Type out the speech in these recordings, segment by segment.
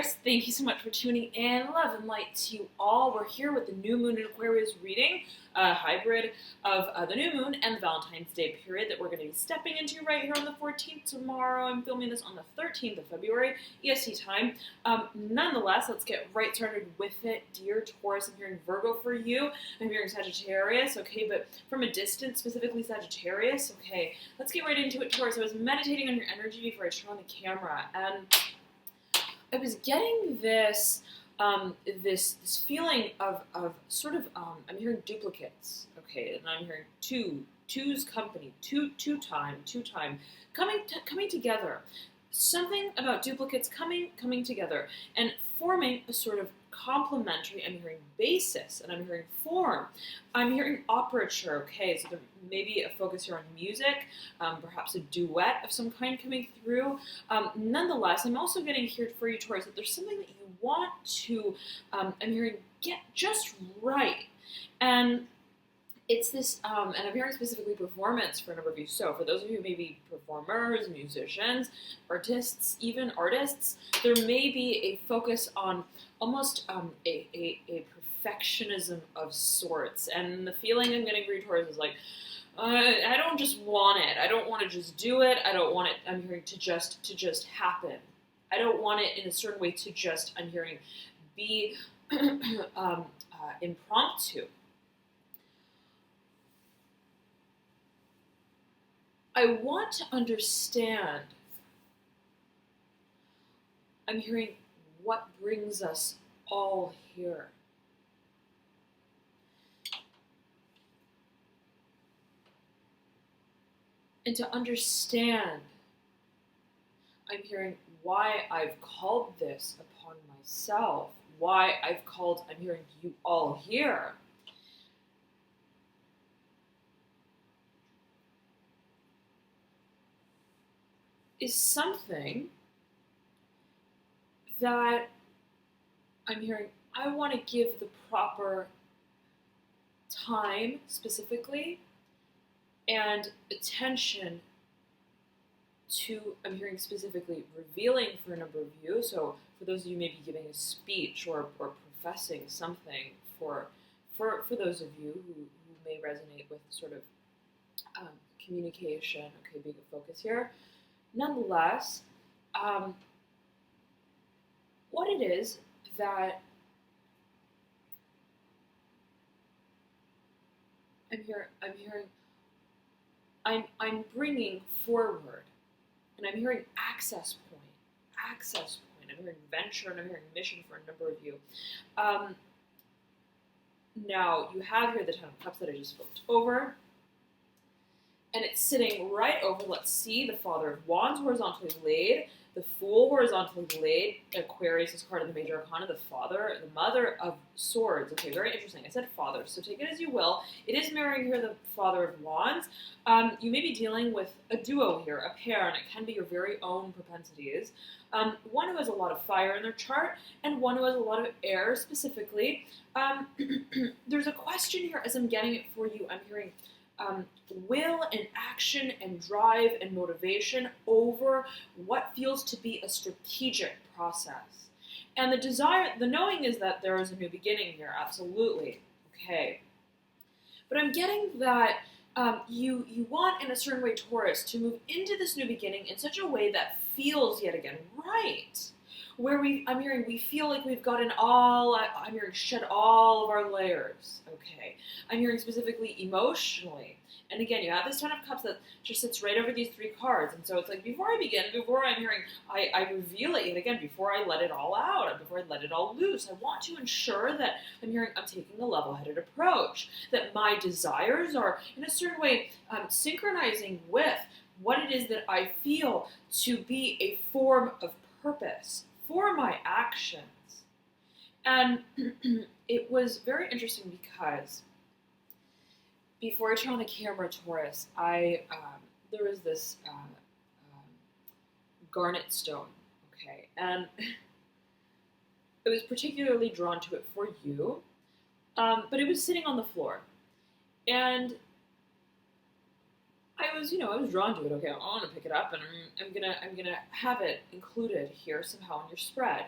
Thank you so much for tuning in. Love and light to you all. We're here with the new moon in Aquarius reading, a hybrid of the new moon and the Valentine's Day period that we're going to be stepping into right here on the 14th tomorrow. I'm filming this on the 13th of February, EST time. Nonetheless, let's get right started with it. Dear Taurus, I'm hearing Virgo for you. I'm hearing Sagittarius, okay, but from a distance, specifically Sagittarius. Okay, let's get right into it, Taurus. I was meditating on your energy before I turned on the camera, and I was getting this this feeling of sort of I'm hearing duplicates, okay, and I'm hearing two's company, two time coming together. Something about duplicates coming together and forming a sort of complementary. I'm hearing basis and I'm hearing form. I'm hearing operature. Okay, so there may be a focus here on music, perhaps a duet of some kind coming through. Nonetheless, I'm also getting here for you, Taurus, that there's something that you want to, I'm hearing, get just right. And it's this, and I'm hearing specifically performance for a number of you. So for those of you who may be performers, musicians, artists, even artists, there may be a focus on almost a perfectionism of sorts. And the feeling I'm getting for you, Taurus, is like, I don't just want it. I don't want to just do it. I don't want it, I'm hearing, to just happen. I don't want it in a certain way to just, I'm hearing, be impromptu. I want to understand, I'm hearing, what brings us all here. And to understand, I'm hearing, why I've called this upon myself, why I've called, I'm hearing, you all here. Is something that I'm hearing, I want to give the proper time specifically and attention to, I'm hearing specifically revealing for a number of you. So for those of you maybe giving a speech or professing something, for those of you who may resonate with sort of communication, okay, being a focus here. Nonetheless, what it is that I'm bringing forward, and I'm hearing access point. I'm hearing venture, and I'm hearing mission for a number of you. Now you have here the Ten of Cups that I just flipped over. And it's sitting right over, let's see, the Father of Wands horizontally laid, the Fool horizontally laid, Aquarius is card of the Major Arcana, the Father, the Mother of Swords. Okay, very interesting. I said Father, so take it as you will. It is mirroring here the Father of Wands. You may be dealing with a duo here, a pair, and it can be your very own propensities. One who has a lot of fire in their chart, and one who has a lot of air specifically. There's a question here as I'm getting it for you. I'm hearing will and action and drive and motivation over what feels to be a strategic process. And the desire, the knowing is that there is a new beginning here, absolutely, okay. But I'm getting that you want, in a certain way, Taurus, to move into this new beginning in such a way that feels, yet again, right. Where I'm hearing, we feel like we've gotten I'm hearing, shed all of our layers, okay. I'm hearing specifically emotionally. And again, you have this Ten of Cups that just sits right over these three cards. And so it's like, before I begin, before I'm hearing, I reveal it, and again, before I let it all out, and before I let it all loose, I want to ensure that I'm hearing, I'm taking a level-headed approach, that my desires are, in a certain way, synchronizing with what it is that I feel to be a form of purpose for my actions. And it was very interesting because before I turned on the camera, Taurus, there was this garnet stone, okay, and I was particularly drawn to it for you, but it was sitting on the floor, and I was drawn to it. Okay, I want to pick it up, and I'm gonna have it included here somehow in your spread.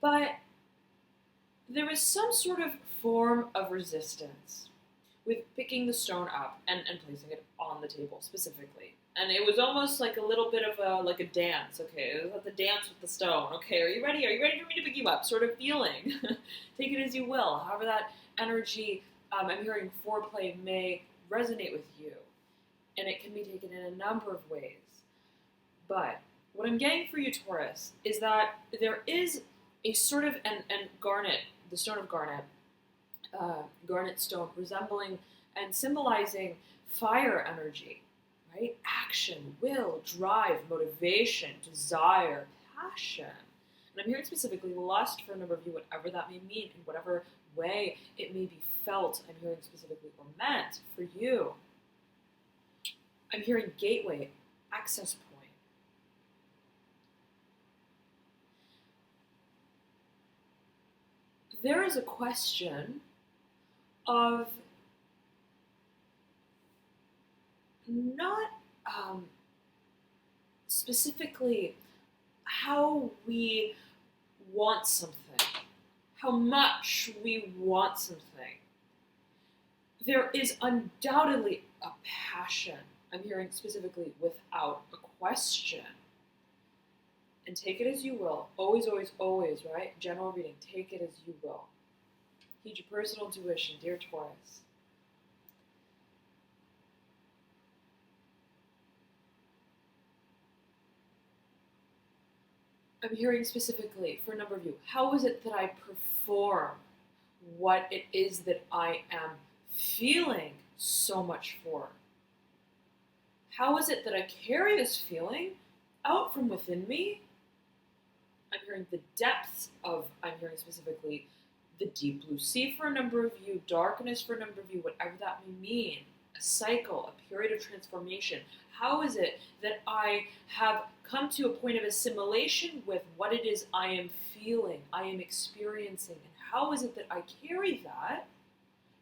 But there was some sort of form of resistance with picking the stone up and placing it on the table specifically. And it was almost like a little bit of a dance. Okay, it was like the dance with the stone. Okay, are you ready? Are you ready for me to pick you up? Sort of feeling. Take it as you will. However that energy, I'm hearing foreplay, may resonate with you. And it can be taken in a number of ways. But what I'm getting for you, Taurus, is that there is a sort of, and garnet, the stone of garnet, garnet stone, resembling and symbolizing fire energy, right? Action, will, drive, motivation, desire, passion. And I'm hearing specifically lust for a number of you, whatever that may mean, in whatever way it may be felt. I'm hearing specifically or meant for you. I'm hearing gateway, access point. There is a question of not specifically how we want something, how much we want something. There is undoubtedly a passion, I'm hearing specifically without a question. And take it as you will. Always, always, always, right? General reading. Take it as you will. Heed your personal intuition, dear Taurus. I'm hearing specifically for a number of you, how is it that I perform what it is that I am feeling so much for? How is it that I carry this feeling out from within me? I'm hearing the depths of, I'm hearing specifically the deep blue sea for a number of you, darkness for a number of you, whatever that may mean, a cycle, a period of transformation. How is it that I have come to a point of assimilation with what it is I am feeling, I am experiencing, and how is it that I carry that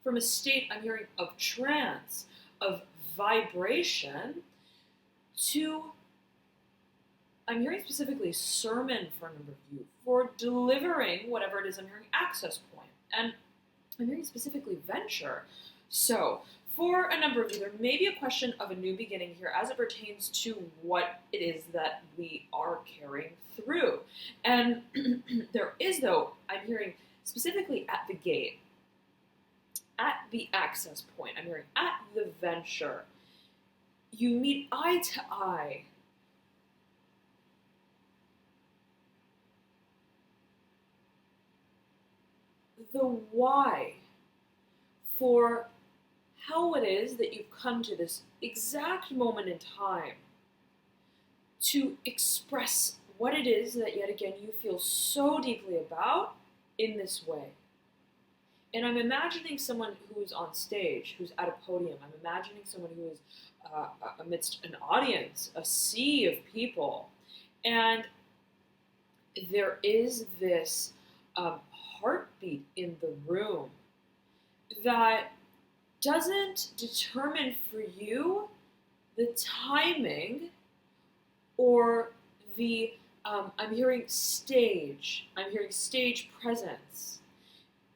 from a state, I'm hearing, of trance, of vibration, to, I'm hearing specifically sermon for a number of you, for delivering whatever it is I'm hearing, access point. And I'm hearing specifically venture. So for a number of you, there may be a question of a new beginning here as it pertains to what it is that we are carrying through. And there is, though, I'm hearing specifically at the gate, at the access point, I'm hearing at the venture, you meet eye to eye the why for how it is that you've come to this exact moment in time to express what it is that, yet again, you feel so deeply about in this way. And I'm imagining someone who's on stage, who's at a podium. I'm imagining someone who is amidst an audience, a sea of people. And there is this heartbeat in the room that doesn't determine for you the timing or the, I'm hearing stage presence.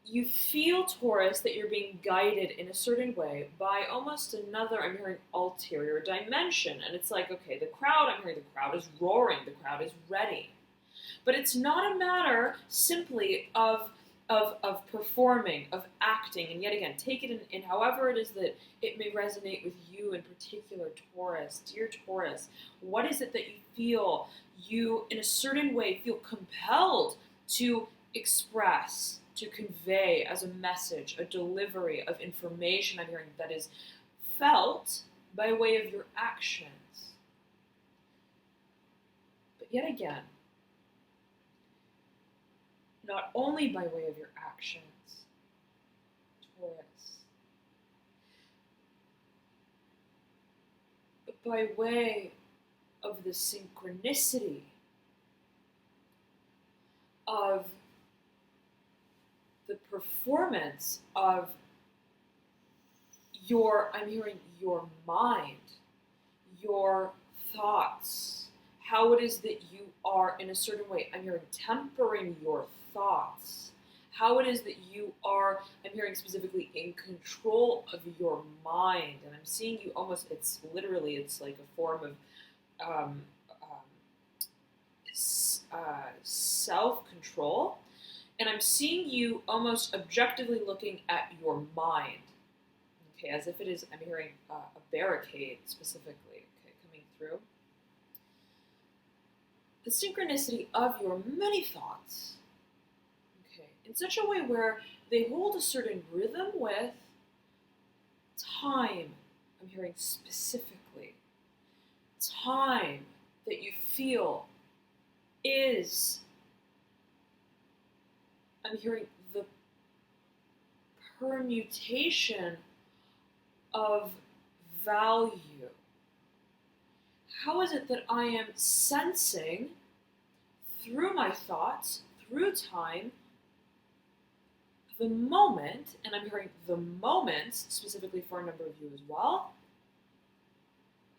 You feel, Taurus, that you're being guided in a certain way by almost another, I'm hearing, ulterior dimension. And it's like, okay, the crowd, I'm hearing the crowd is roaring, the crowd is ready. But it's not a matter simply of performing, of acting, and yet again, take it in however it is that it may resonate with you in particular, Taurus. Dear Taurus, what is it that you feel, you in a certain way feel compelled to express, to convey as a message, a delivery of information, I'm hearing, that is felt by way of your actions? But yet again, not only by way of your actions, Taurus, but by way of the synchronicity of the performance of your, I'm hearing, your mind, your thoughts, how it is that you are in a certain way, I'm hearing tempering your thoughts, how it is that you are, I'm hearing specifically in control of your mind, and I'm seeing you almost, it's literally, it's like a form of self-control, and I'm seeing you almost objectively looking at your mind, okay, as if it is, I'm hearing a barricade specifically, okay, coming through. The synchronicity of your many thoughts, okay, in such a way where they hold a certain rhythm with time, I'm hearing specifically, time that you feel is, I'm hearing the permutation of value. How is it that I am sensing through my thoughts, through time, the moment, and I'm hearing the moments, specifically for a number of you as well,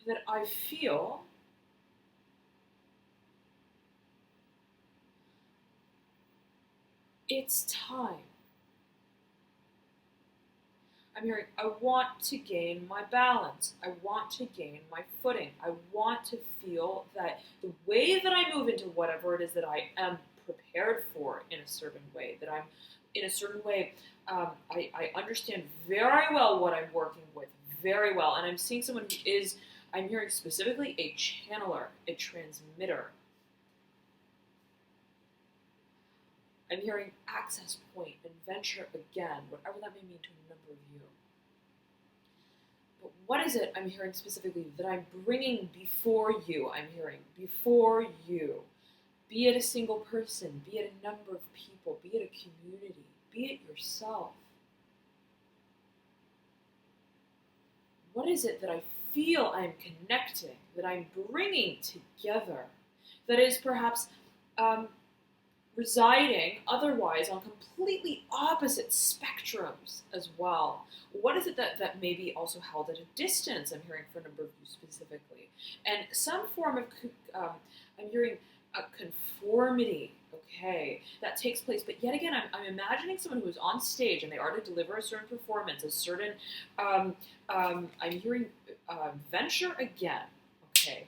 that I feel it's time. I'm hearing, I want to gain my balance. I want to gain my footing. I want to feel that the way that I move into whatever it is that I am prepared for in a certain way, that I'm in a certain way, I understand very well what I'm working with, very well. And I'm seeing someone who is, I'm hearing specifically a channeler, a transmitter. I'm hearing access point, adventure again, whatever that may mean to a number of you. But what is it I'm hearing specifically that I'm bringing before you? I'm hearing before you. Be it a single person, be it a number of people, be it a community, be it yourself. What is it that I feel I'm connecting, that I'm bringing together, that is perhaps residing otherwise on completely opposite spectrums as well? What is it that may be also held at a distance, I'm hearing for a number of you specifically? And some form of, I'm hearing a conformity, okay, that takes place. But yet again, I'm imagining someone who is on stage and they are to deliver a certain performance, a certain, I'm hearing venture again, okay.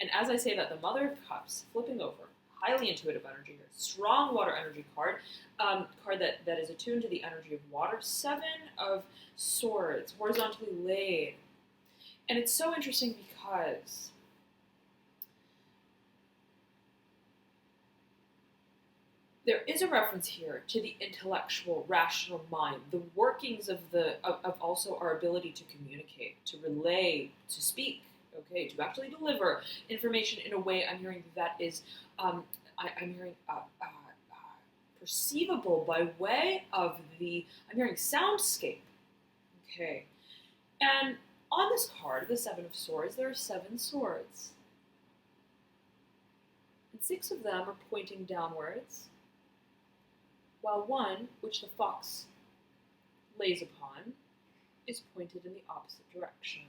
And as I say that, the Mother of Cups, flipping over, highly intuitive energy here, strong water energy card, card that is attuned to the energy of water, 7 of Swords, horizontally laid. And it's so interesting because there is a reference here to the intellectual, rational mind, the workings of also our ability to communicate, to relay, to speak, okay, to actually deliver information in a way I'm hearing that is, I'm hearing perceivable by way of the, I'm hearing soundscape, okay. And on this card, the 7 of Swords, there are 7 swords. And 6 of them are pointing downwards, while one, which the fox lays upon, is pointed in the opposite direction.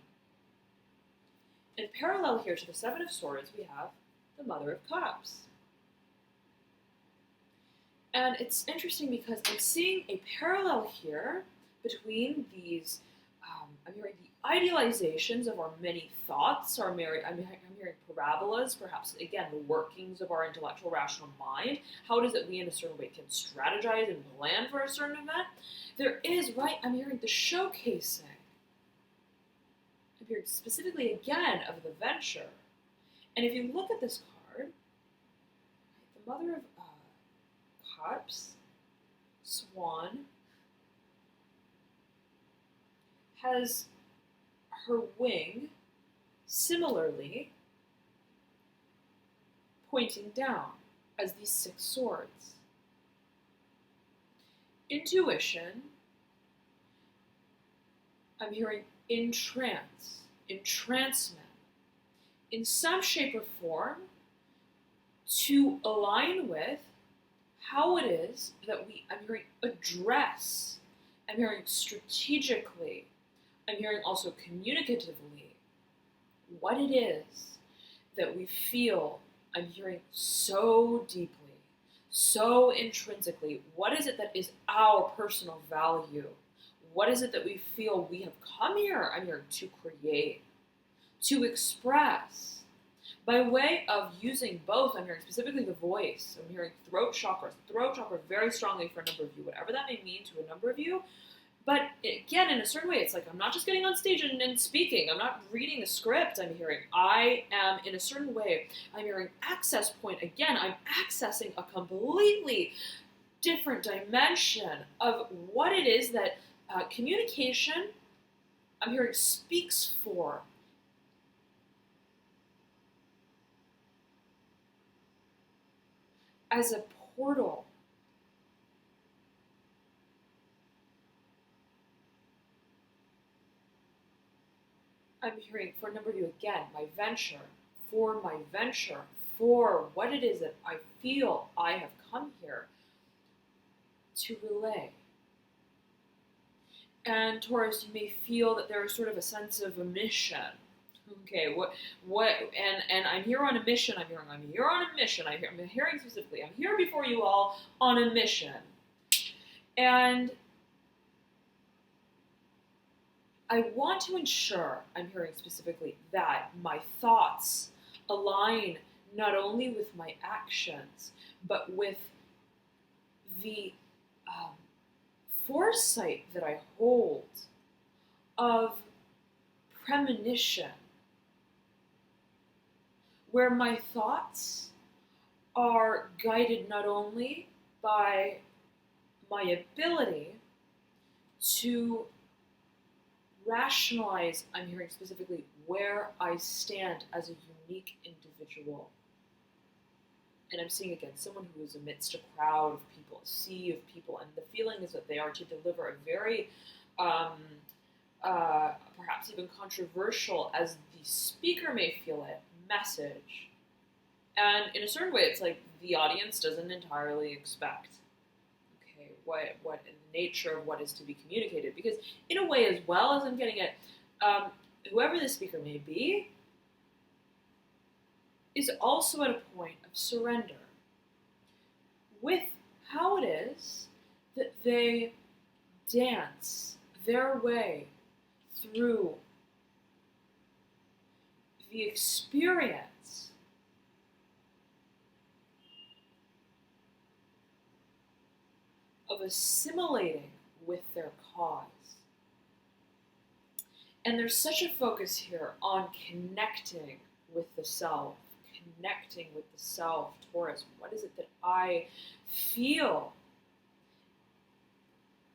And parallel here to the 7 of Swords, we have the Mother of Cups. And it's interesting because I'm seeing a parallel here between these, I'm hearing the idealizations of our many thoughts, I'm hearing parabolas, perhaps, again, the workings of our intellectual, rational mind. How it is that we, in a certain way, can strategize and plan for a certain event. There is, right, I'm hearing the showcasing. I'm hearing specifically, again, of the venture. And if you look at this card, the Mother of Cups, Swan, has her wing similarly pointing down as these 6 swords. Intuition, I'm hearing entrancement, in some shape or form, to align with how it is that we, I'm hearing address, I'm hearing strategically, I'm hearing also communicatively, what it is that we feel, I'm hearing so deeply, so intrinsically, what is it that is our personal value? What is it that we feel we have come here, I'm hearing, to create, to express, by way of using both, I'm hearing specifically the voice, I'm hearing throat chakra very strongly for a number of you, whatever that may mean to a number of you. But again, in a certain way, it's like I'm not just getting on stage and speaking. I'm not reading a script, I'm hearing. I am, in a certain way, I'm hearing access point. Again, I'm accessing a completely different dimension of what it is that communication, I'm hearing, speaks for. As a portal. I'm hearing, for a number of you, again, my venture, for what it is that I feel I have come here to relay. And Taurus, you may feel that there is sort of a sense of a mission. Okay, and I'm here on a mission, I'm here on a mission, I'm hearing specifically, I'm here before you all on a mission. And I want to ensure, I'm hearing specifically, that my thoughts align not only with my actions, but with the foresight that I hold of premonition, where my thoughts are guided not only by my ability to rationalize, I'm hearing specifically, where I stand as a unique individual. And I'm seeing, again, someone who is amidst a crowd of people, a sea of people, and the feeling is that they are to deliver a very, perhaps even controversial, as the speaker may feel it, message. And in a certain way, it's like the audience doesn't entirely expect, okay, what the nature of what is to be communicated. Because in a way, as well as I'm getting it, whoever the speaker may be is also at a point of surrender with how it is that they dance their way through the experience of assimilating with their cause. And there's such a focus here on connecting with the self, Taurus. What is it that I feel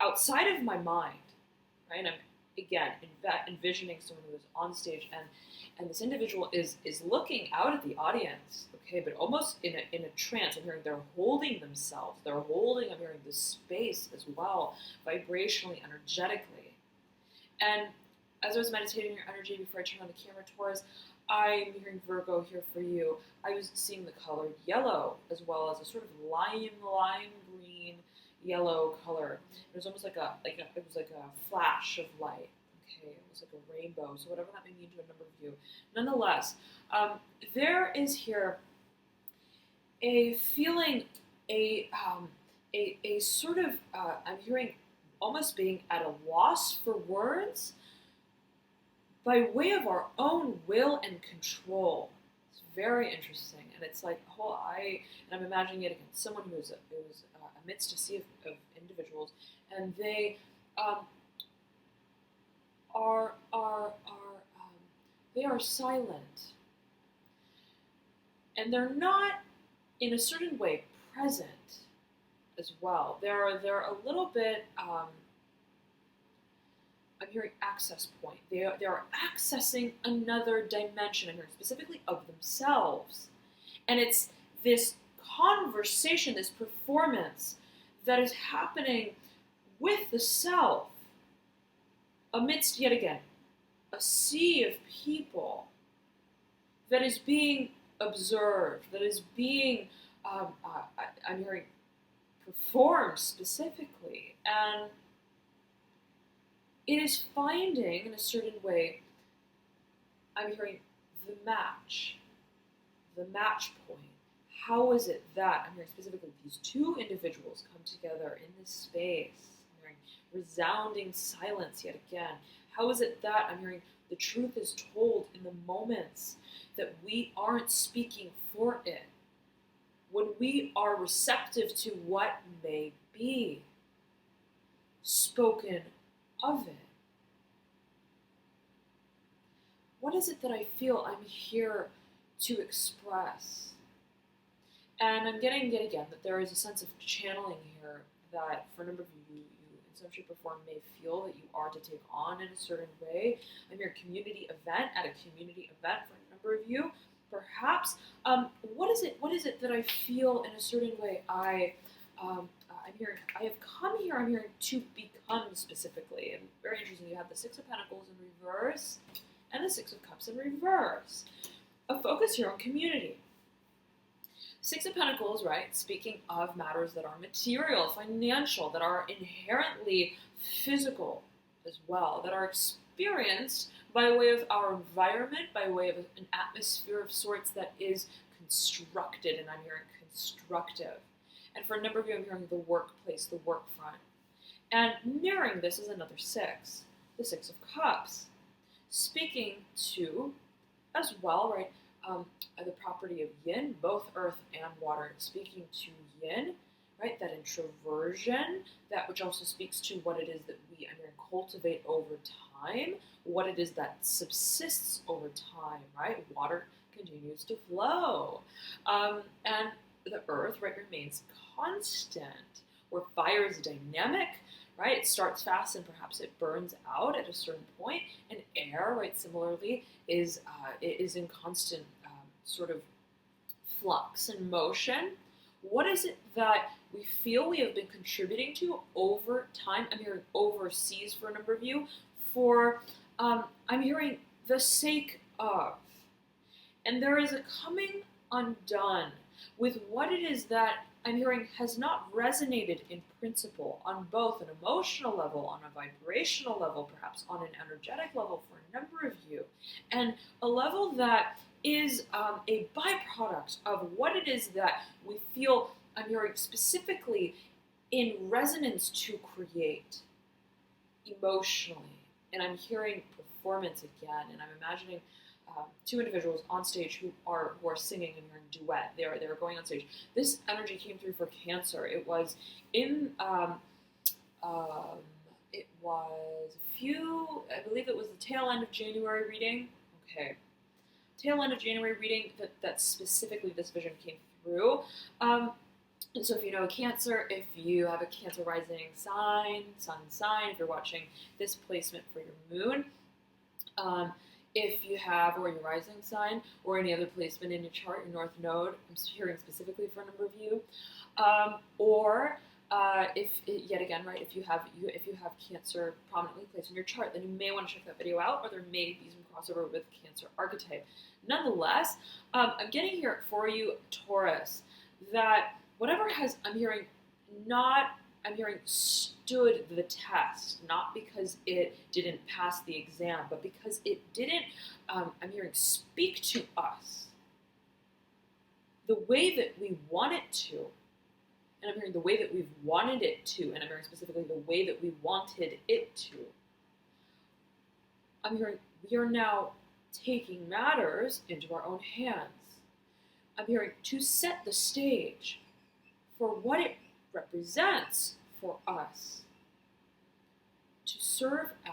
outside of my mind, right? I'm, again, envisioning someone who is on stage, and this individual is looking out at the audience, okay, but almost in a trance. I'm hearing they're holding themselves. I'm hearing the space as well, vibrationally, energetically. And as I was meditating your energy before I turned on the camera, Taurus, I'm hearing Virgo here for you. I was seeing the color yellow as well as a sort of lime green yellow color. It was almost like a flash of light. Okay, it was like a rainbow. So whatever that may mean to a number of you. Nonetheless, there is here a feeling, a sort of I'm hearing almost being at a loss for words, by way of our own will and control. It's very interesting, and it's like I'm imagining it again, someone who was amidst a sea of individuals, and they they are silent, and they're not, in a certain way, present as well. They're a little bit. I'm hearing access point. They are accessing another dimension, I'm hearing specifically of themselves. And it's this conversation, this performance that is happening with the self amidst, yet again, a sea of people that is being observed, that is being, I'm hearing, performed specifically. And it is finding, in a certain way, I'm hearing the match. the match point. How is it that, I'm hearing specifically, these two individuals come together in this space? I'm hearing resounding silence yet again. How is it that, I'm hearing, the truth is told in the moments that we aren't speaking for it? When we are receptive to what may be spoken of it. What is it that I feel I'm here to express? And I'm getting yet again that there is a sense of channeling here that for a number of you in some shape or form may feel that you are to take on in a certain way. I'm here community event, at a community event for a number of you. Perhaps, what is it that I feel in a certain way I'm hearing to become specifically. And very interesting, you have the Six of Pentacles in reverse and the Six of Cups in reverse. A focus here on community. Six of Pentacles, right, speaking of matters that are material, financial, that are inherently physical as well, that are experienced by way of our environment, by way of an atmosphere of sorts that is constructed, and I'm hearing constructive. And for a number of you, I'm hearing the workplace, the work front. And mirroring this is another six, the Six of Cups, speaking to, as well, right, the property of yin, both earth and water, speaking to yin, right, that introversion, that which also speaks to what it is that we, I'm hearing, cultivate over time, what it is that subsists over time, right? Water continues to flow. And the earth, right, remains constant, where fire is dynamic, right? It starts fast and perhaps it burns out at a certain point. And air, right, similarly, is in constant sort of flux and motion. What is it that we feel we have been contributing to over time? I'm hearing overseas for a number of you, for, I'm hearing the sake of. And there is a coming undone with what it is that I'm hearing has not resonated in principle on both an emotional level, on a vibrational level, perhaps on an energetic level for a number of you, and a level that is a byproduct of what it is that we feel, I'm hearing, specifically in resonance to create emotionally. And I'm hearing performance again, and I'm imagining two individuals on stage who are singing and hearing duet. They are going on stage. This energy came through for Cancer. It was in it was a few, I believe it was the tail end of January reading. Okay, tail end of January reading that specifically this vision came through. And so if you know a Cancer, if you have a Cancer rising sign, sun sign, if you're watching this placement for your moon, if you have, or your rising sign, or any other placement in your chart, your North Node, I'm hearing specifically for a number of you, or if, yet again, right, if you have Cancer prominently placed in your chart, then you may want to check that video out, or there may be some crossover with Cancer archetype. Nonetheless, I'm getting here for you, Taurus, that whatever has, I'm hearing, stood the test, not because it didn't pass the exam, but because it didn't, I'm hearing, speak to us the way that we want it to. And I'm hearing the way that we've wanted it to, and I'm hearing specifically the way that we wanted it to. I'm hearing we are now taking matters into our own hands. I'm hearing to set the stage for what it represents for us to serve as.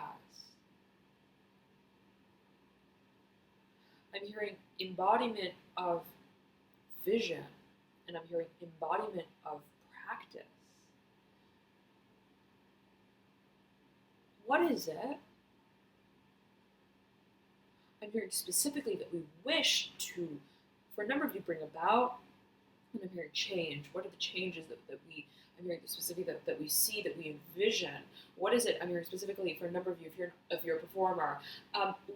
I'm hearing embodiment of vision, and I'm hearing embodiment of practice. What is it? I'm hearing specifically that we wish to, for a number of you, bring about, and I'm hearing change. What are the changes that we, I'm hearing specifically that we see, that we envision? What is it, I'm hearing specifically for a number of you, if you're a performer,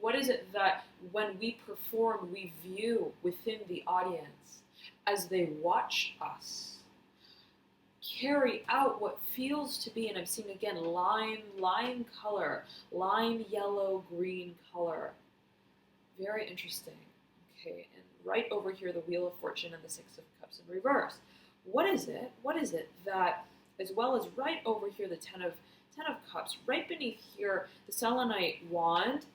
what is it that when we perform, we view within the audience as they watch us carry out what feels to be, and I'm seeing again, lime color, lime yellow, green color. Very interesting. Okay, and right over here, the Wheel of Fortune and the Six of Cups in reverse. What is it? What is it that, as well as right over here, the Ten of Cups, right beneath here, the selenite wand,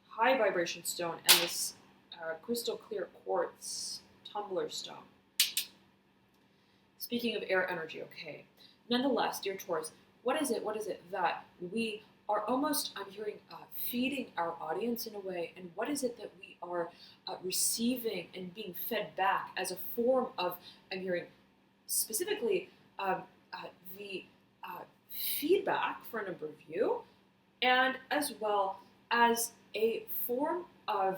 high vibration stone, and this crystal clear quartz tumbler stone. Speaking of air energy, okay. Nonetheless, dear Taurus, what is it that we are almost, I'm hearing, feeding our audience in a way, and what is it that we are receiving and being fed back as a form of, I'm hearing, specifically the feedback for a number of you, and as well as a form of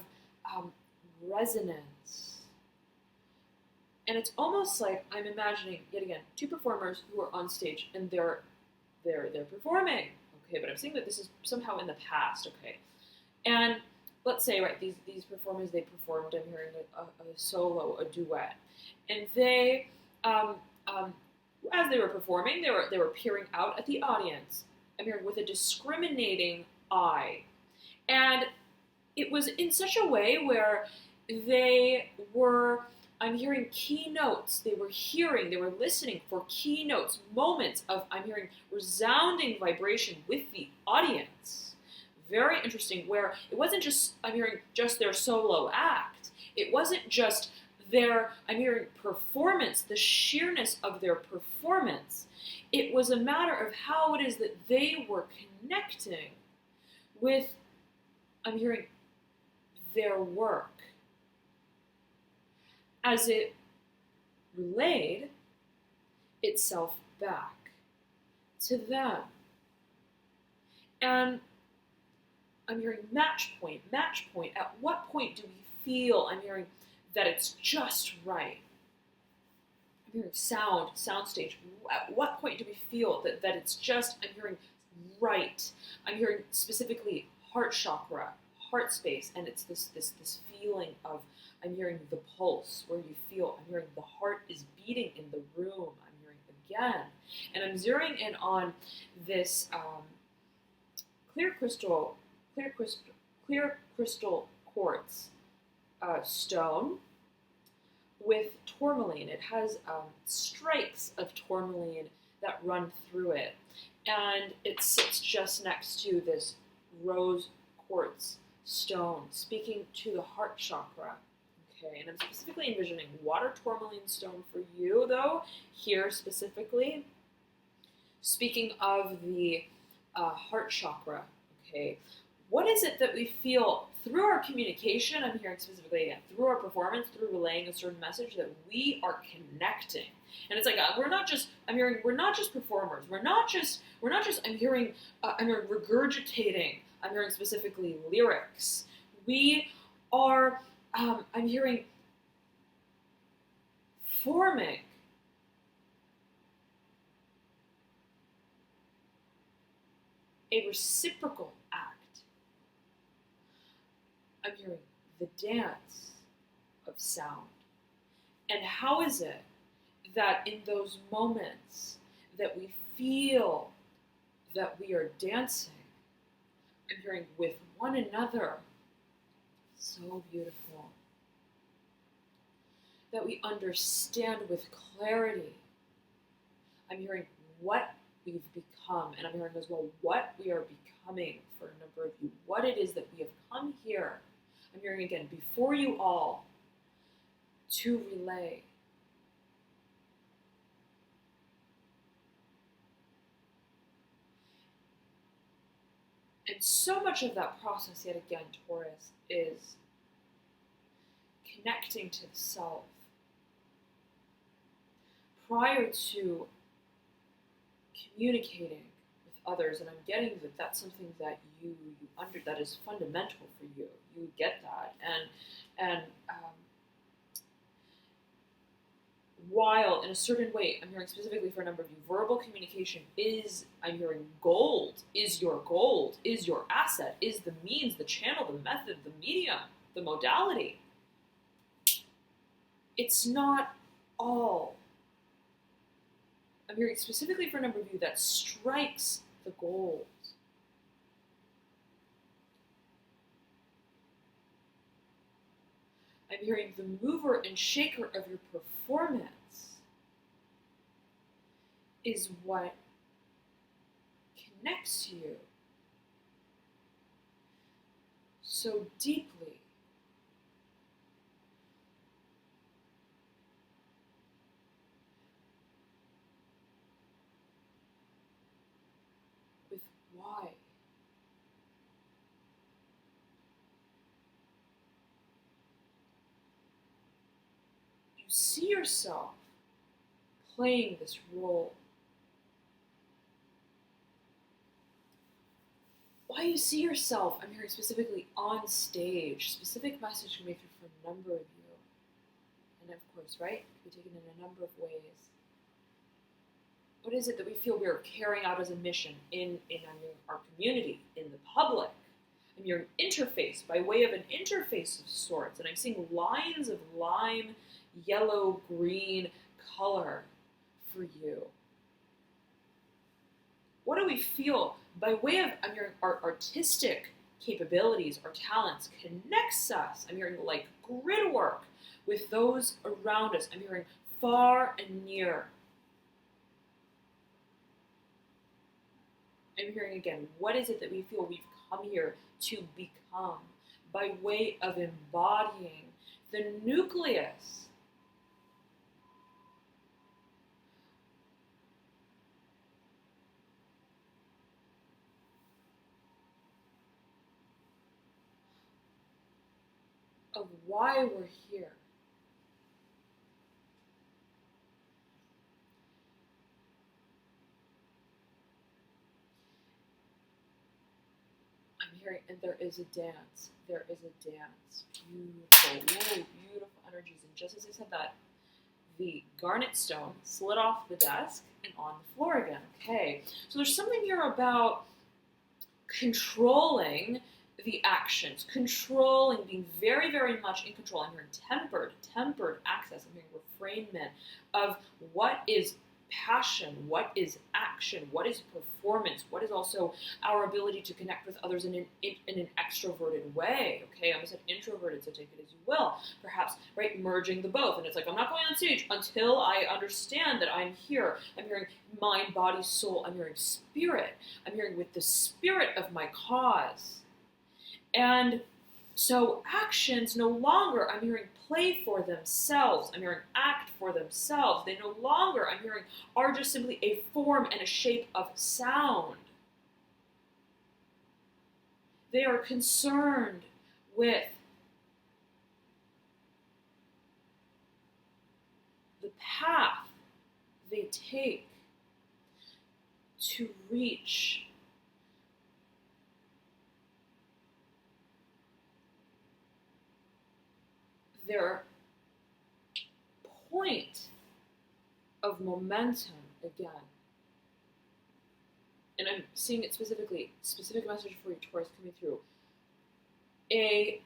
resonance. And it's almost like I'm imagining, yet again, two performers who are on stage and they're performing. Okay, but I'm seeing that this is somehow in the past. Okay, and let's say, right, these performers, they performed, I'm hearing a solo, a duet, and they as they were performing, they were peering out at the audience, I'm hearing, with a discriminating eye, and it was in such a way where they were, I'm hearing, keynotes. They were listening for keynotes, moments of, I'm hearing, resounding vibration with the audience. Very interesting, where it wasn't just, I'm hearing, just their solo act. It wasn't just their, I'm hearing, performance, the sheerness of their performance. It was a matter of how it is that they were connecting with, I'm hearing, their work as it relayed itself back to them. And I'm hearing match point. At what point do we feel, I'm hearing, that it's just right? I'm hearing soundstage. At what point do we feel that it's just, I'm hearing, right? I'm hearing specifically heart chakra, heart space, and it's this feeling of, I'm hearing the pulse, where you feel, I'm hearing the heart is beating in the room, I'm hearing again. And I'm zeroing in on this clear crystal quartz stone with tourmaline. It has stripes of tourmaline that run through it. And it sits just next to this rose quartz stone, speaking to the heart chakra. Okay, and I'm specifically envisioning water tourmaline stone for you, though, here specifically. Speaking of the heart chakra, okay, what is it that we feel through our communication? I'm hearing specifically, again, through our performance, through relaying a certain message, that we are connecting. And it's like, we're not just, I'm hearing, we're not just performers. We're not just, I'm hearing regurgitating, I'm hearing specifically lyrics. We are, I'm hearing, forming a reciprocal act. I'm hearing the dance of sound. And how is it that in those moments that we feel that we are dancing, I'm hearing, with one another, so beautiful, that we understand with clarity, I'm hearing, what we've become, and I'm hearing as well what we are becoming for a number of you, what it is that we have come here, I'm hearing again, before you all, to relay. And so much of that process, yet again, Taurus, is connecting to the self prior to communicating with others. And I'm getting that that's something that you that is fundamental for you. You get that, and while in a certain way, I'm hearing specifically for a number of you, verbal communication is, I'm hearing, gold, is your asset, is the means, the channel, the method, the medium, the modality. It's not all. I'm hearing specifically for a number of you that strikes the gold. I'm I'm hearing the mover and shaker of your performance is what connects you so deeply. With why. You see yourself playing this role. Why you see yourself, I'm hearing specifically on stage, specific message coming through for a number of you. And of course, right, it can be taken in a number of ways. What is it that we feel we are carrying out as a mission in our community, in the public? I'm hearing interface, by way of an interface of sorts, and I'm seeing lines of lime, yellow, green color for you. What do we feel by way of, I'm hearing, our artistic capabilities, our talents connects us? I'm hearing like grid work with those around us. I'm hearing far and near. I'm hearing again, what is it that we feel we've come here to become by way of embodying the nucleus of why we're here. I'm hearing, and there is a dance. There is a dance. Beautiful, ooh, beautiful energies. And just as I said that, the garnet stone slid off the desk and on the floor again. Okay, so there's something here about controlling the actions, controlling, being very, very much in control. I'm hearing tempered access. I'm hearing refrainment of what is passion, what is action, what is performance, what is also our ability to connect with others in an extroverted way. Okay, I almost said introverted, so take it as you will. Perhaps, right, merging the both. And it's like, I'm not going on stage until I understand that I'm here. I'm hearing mind, body, soul. I'm hearing spirit. I'm hearing with the spirit of my cause. And so actions no longer, I'm hearing play for themselves. I'm hearing act for themselves. They no longer, I'm hearing, are just simply a form and a shape of sound. They are concerned with the path they take to reach their point of momentum again. And I'm seeing it specifically, specific message for you, Taurus, coming through. A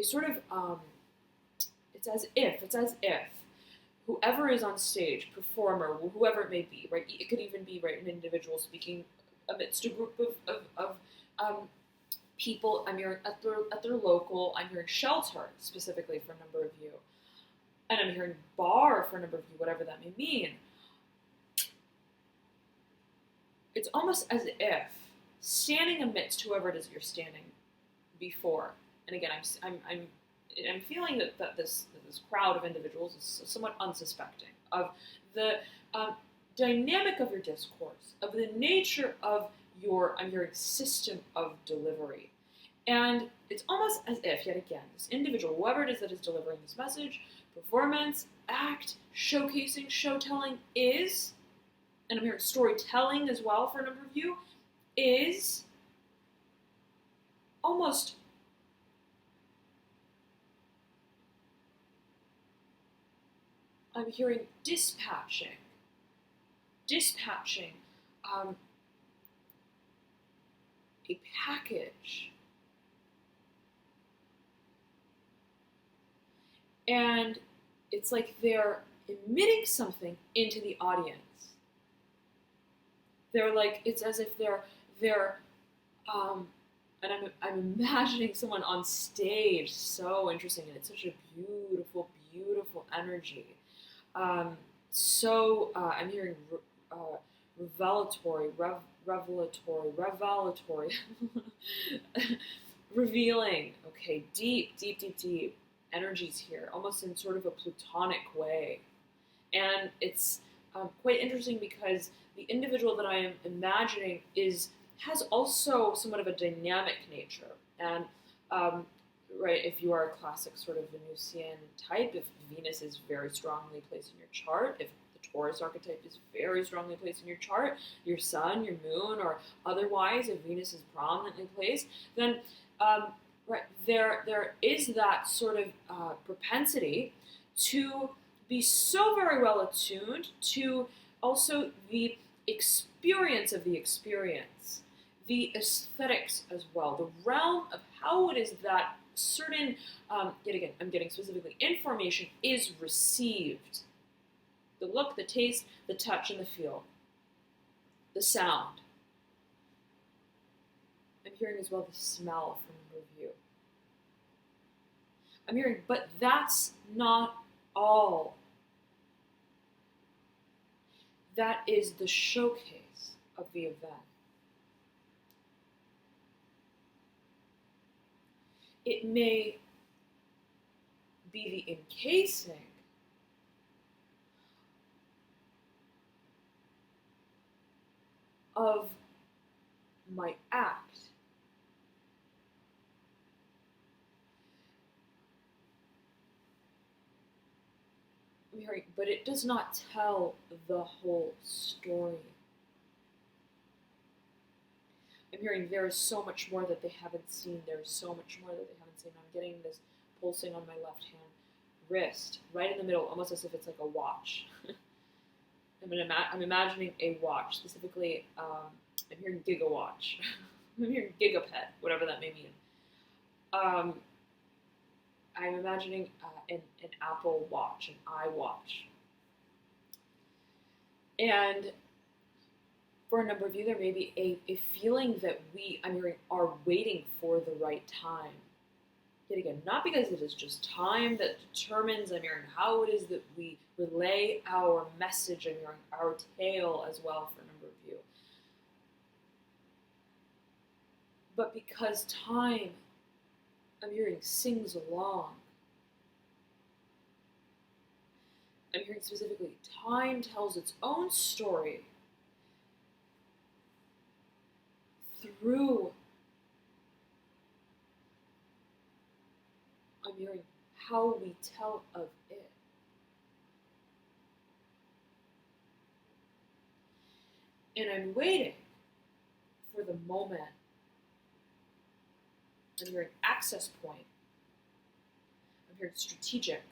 sort of, it's as if whoever is on stage, performer, whoever it may be, right? It could even be, right, an individual speaking amidst a group of people. I'm hearing at their local. I'm hearing shelter specifically for a number of you, and I'm hearing bar for a number of you, whatever that may mean. It's almost as if standing amidst whoever it is you're standing before, and again, I'm feeling that this crowd of individuals is somewhat unsuspecting of the dynamic of your discourse, of the nature of your, I'm hearing, system of delivery. And it's almost as if, yet again, this individual, whoever it is that is delivering this message, performance, act, showcasing, show-telling is, and I'm hearing storytelling as well for a number of you, is almost I'm hearing dispatching a package. And it's like they're emitting something into the audience. They're like, it's as if they're And I'm imagining someone on stage, so interesting, and it's such a beautiful, beautiful energy. I'm hearing uh, revelatory, revealing. Okay, deep, deep, deep, deep energies here, almost in sort of a plutonic way. And it's quite interesting because the individual that I am imagining has also somewhat of a dynamic nature. And um, right, if you are a classic sort of Venusian type, if Venus is very strongly placed in your chart, if the Taurus archetype is very strongly placed in your chart, your sun, your moon, or otherwise, if Venus is prominently placed, then um, right there is that sort of propensity to be so very well attuned to also the experience of the experience, the aesthetics as well, the realm of how it is that certain, yet again, I'm getting specifically, information is received. The look, the taste, the touch, and the feel, the sound. I'm hearing as well the smell from review. I'm hearing, but that's not all. That is the showcase of the event. It may be the encasing of my act. I'm hearing, but it does not tell the whole story. I'm hearing there is so much more that they haven't seen. There is so much more that they haven't seen. I'm getting this pulsing on my left hand wrist, right in the middle, almost as if it's like a watch. I'm imagining a watch, specifically, I'm hearing gigawatch. I'm hearing gigapet, whatever that may mean. I'm imagining an Apple Watch, an iWatch. And for a number of you, there may be a feeling that I'm hearing, are waiting for the right time. Yet again, not because it is just time that determines, I'm hearing, how it is that we relay our message, I'm hearing, our tale as well for a number of you. But because time, I'm hearing, sings along. I'm hearing specifically, time tells its own story through, I'm hearing, how we tell of it. And I'm waiting for the moment. I'm hearing access point. I'm hearing strategic,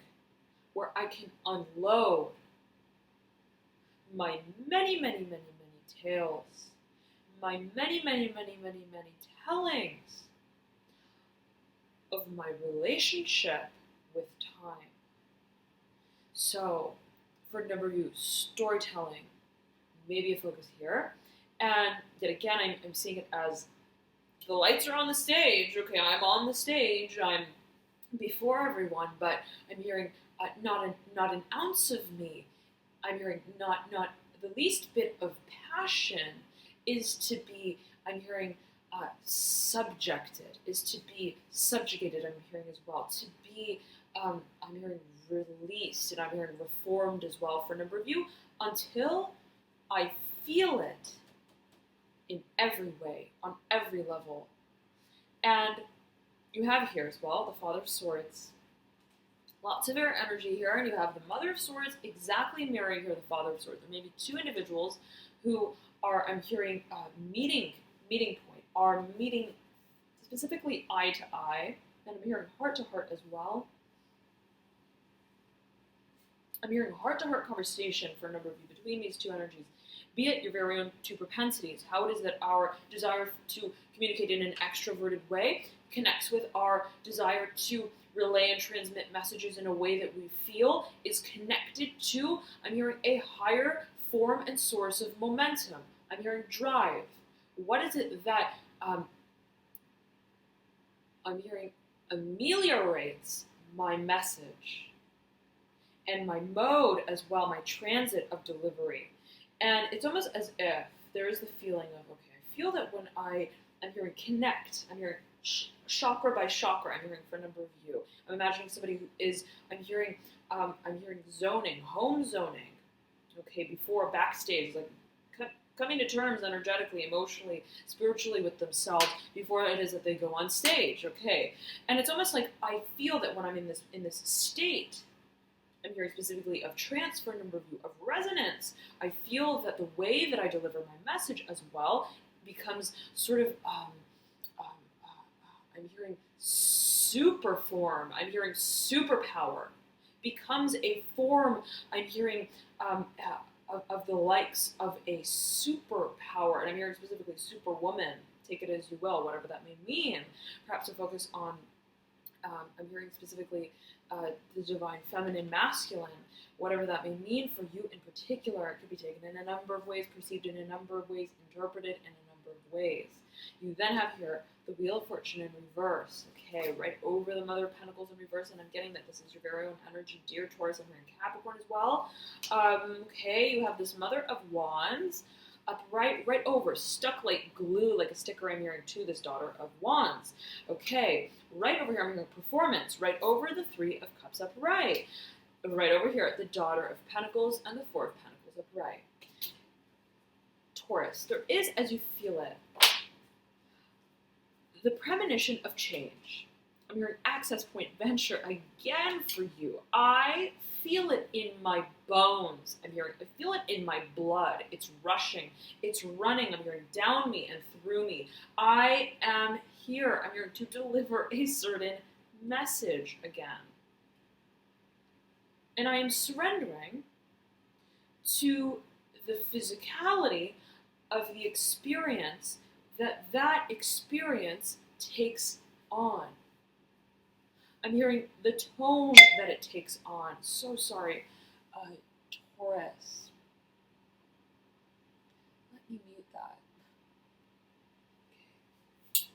where I can unload my many, many, many, many tales, my many, many, many, many, many tellings of my relationship with time. So, for a number of you, storytelling may be a focus here. And yet again, I'm seeing it as the lights are on the stage. Okay, I'm on the stage. I'm before everyone, but I'm hearing not an ounce of me. I'm hearing not the least bit of passion is to be. I'm hearing subjected, is to be subjugated. I'm hearing as well to be. I'm hearing released, and I'm hearing reformed as well for a number of you until I feel it in every way, on every level. And you have here as well the Father of Swords. Lots of air energy here, and you have the Mother of Swords exactly mirroring here the Father of Swords. There may be two individuals who are, I'm hearing, meeting point, are meeting specifically eye to eye, and I'm hearing heart to heart as well. I'm hearing heart-to-heart conversation for a number of you between these two energies, be it your very own two propensities, how it is that our desire to communicate in an extroverted way connects with our desire to relay and transmit messages in a way that we feel is connected to, I'm hearing, a higher form and source of momentum. I'm hearing drive. What is it that I'm hearing ameliorates my message and my mode as well, my transit of delivery. And it's almost as if there is the feeling of, okay, I feel that when I'm hearing connect, I'm hearing chakra by chakra, I'm hearing for a number of you. I'm imagining somebody who is, I'm hearing zoning, home zoning, okay, before backstage, like coming to terms energetically, emotionally, spiritually with themselves before it is that they go on stage, okay? And it's almost like I feel that when I'm in this state, I'm hearing specifically of trance for a number of you, of resonance, I feel that the way that I deliver my message as well becomes sort of, I'm hearing super form, I'm hearing superpower, becomes a form, I'm hearing of the likes of a superpower, and I'm hearing specifically superwoman, take it as you will, whatever that may mean, perhaps to focus on, I'm hearing specifically the divine feminine masculine, whatever that may mean for you in particular. It could be taken in a number of ways, perceived in a number of ways, interpreted in a number of ways. You then have here the Wheel of Fortune in reverse, okay, right over the Mother of Pentacles in reverse, and I'm getting that this is your very own energy, dear Taurus, I'm hearing Capricorn as well. Okay, you have this Mother of Wands, upright, right over, stuck like glue, like a sticker I'm hearing to this Daughter of Wands. Okay, right over here I'm hearing Performance, right over the Three of Cups upright. Right over here, the Daughter of Pentacles and the Four of Pentacles upright. Taurus, there is, as you feel it, the premonition of change. I'm hearing access point venture again for you. I feel it in my bones. I feel it in my blood. It's rushing. It's running. I'm hearing down me and through me. I am here. I'm here to deliver a certain message again. And I am surrendering to the physicality of the experience that experience takes on. I'm hearing the tone that it takes on. So sorry, Taurus. Let me mute that. Okay.